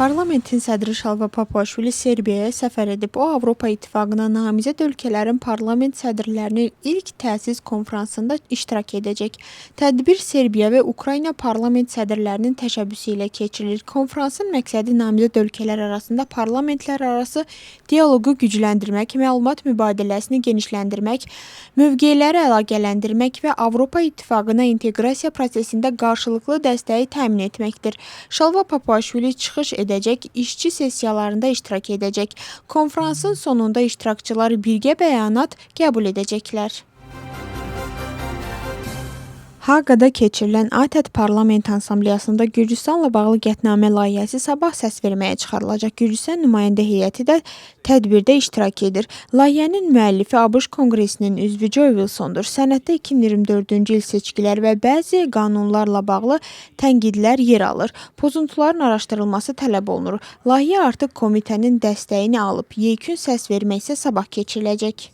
Parlamentin sədri Şalva Papuaşvili Serbiyaya səfər edib. O, Avropa İttifaqına namizəd ölkələrin parlament sədrlərinin ilk təsis konfransında iştirak edəcək. Tədbir Serbiya və Ukrayna parlament sədrlərinin təşəbbüsü ilə keçirilir. Konfransın məqsədi namizəd ölkələr arasında parlamentlər arası dialoqu gücləndirmək, məlumat mübadiləsini genişləndirmək, mövqeləri əlaqələndirmək və Avropa İttifaqına inteqrasiya prosesində qarşılıqlı dəstəyi təmin etməkdir. Şalva Papuaşvili çıxış edəcək, işçi sessiyalarında iştirak edəcək. Konfransın sonunda iştirakçılar birgə bəyanat qəbul edəcəklər. Haqada keçirilən ATƏT Parlament Assambleyasında Gürcüstanla bağlı qətnamə layihəsi sabah səs verməyə çıxarılacaq. Gürcüstan nümayəndə heyəti də tədbirdə iştirak edir. Layihənin müəllifi ABŞ Konqresinin üzvü Joe Wilsondur. Sənəddə 2024-cü il seçkiləri və bəzi qanunlarla bağlı tənqidlər yer alır. Pozuntuların araşdırılması tələb olunur. Layihə artıq komitənin dəstəyini alıb. Yekun səs vermək isə sabah keçiriləcək.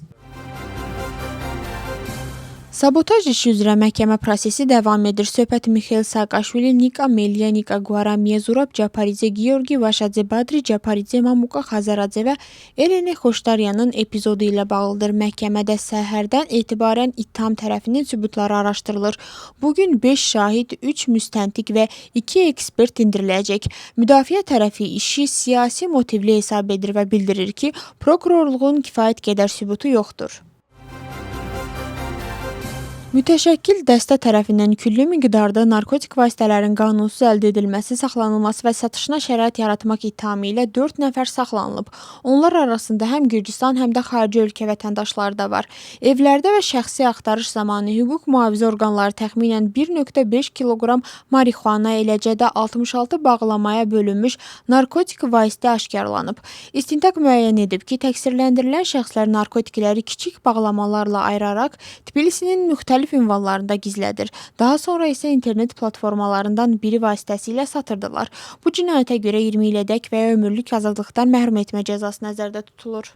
Sabotaj işi üzrə məhkəmə prosesi davam edir. Söhbət Mixail Saakashvili, Nika Meliya, Nika Guaramiya, Zurab Japaridze, Georgi Vaşadze, Badri Japaridze, Mamuka Xazaradze və Eleni Xoşdaryanın epizodu ilə bağlıdır. Məhkəmədə səhərdən etibarən ittiham tərəfinin sübutları araşdırılır. Bugün 5 şahid, 3 müstəntiq və 2 ekspert dindiriləcək. Müdafiə tərəfi işi siyasi motivli hesab edir və bildirir ki, prokurorluğun kifayət qədər sübutu yoxdur. Mütəşəkkil dəstə tərəfindən külli miqdarda narkotik vasitələrin qanunsuz əldə edilməsi, saxlanılması və satışına şərait yaratmaq ittihamı ilə 4 nəfər saxlanılıb. Onlar arasında həm Gürcüstan, həm də xarici ölkə vətəndaşları da var. Evlərdə və şəxsi axtarış zamanı hüquq mühafizə orqanları təxminən 1,5 kiloqram marixuana, eləcə də 66 bağlamaya bölünmüş narkotik vasitə aşkarlanıb. İstintaq müəyyən edib ki, təqsirləndirilən şəxslər narkotikləri kiçik bağlamalarla ayıraraq Tbilisinin müxtəlif ünvanlarında gizlədir. Daha sonra isə internet platformalarından biri vasitəsilə satırdılar. Bu cinayətə görə 20 ilədək və ya ömürlük azadlıqdan məhrum etmə cəzası nəzərdə tutulur.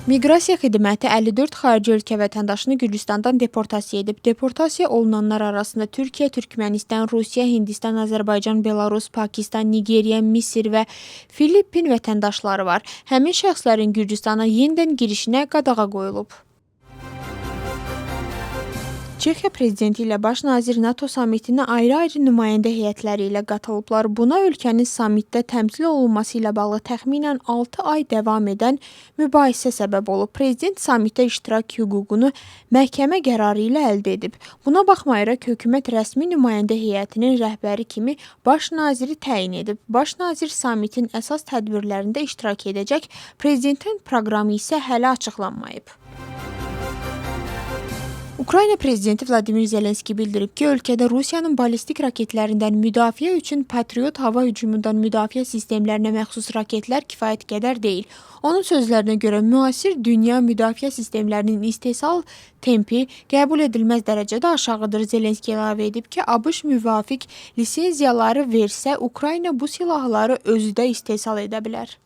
Miqrasiya xidməti 54 xarici ölkə vətəndaşını Gürcüstandan deportasiya edib. Deportasiya olunanlar arasında Türkiyə, Türkmənistan, Rusiya, Hindistan, Azərbaycan, Belarus, Pakistan, Nigeriya, Misir və Filippin vətəndaşları var. Həmin şəxslərin Gürcüstana yenidən girişinə qadağa qoyulub. Çexiya prezidenti ilə baş nazir NATO samitinə ayrı-ayrı nümayəndə heyətləri ilə qatılıblar. Buna ölkənin samitdə təmsil olunması ilə bağlı təxminən 6 ay davam edən mübahisə səbəb olub. Prezident samitdə iştirak hüququnu məhkəmə qərarı ilə əldə edib. Buna baxmayaraq hökumət rəsmi nümayəndə heyətinin rəhbəri kimi baş naziri təyin edib. Baş nazir samitin əsas tədbirlərində iştirak edəcək. Prezidentin proqramı isə hələ açıqlanmayıb. Ukrayna prezidenti Vladimir Zelenski bildirib ki, ölkədə Rusiyanın ballistik raketlərindən müdafiə üçün Patriot hava hücumundan müdafiə sistemlərinə məxsus raketlər kifayət qədər deyil. Onun sözlərinə görə müasir dünya müdafiə sistemlərinin istehsal tempi qəbul edilməz dərəcədə aşağıdır. Zelenski əlavə edib ki, ABŞ müvafiq lisenziyaları versə, Ukrayna bu silahları özü də istehsal edə bilər.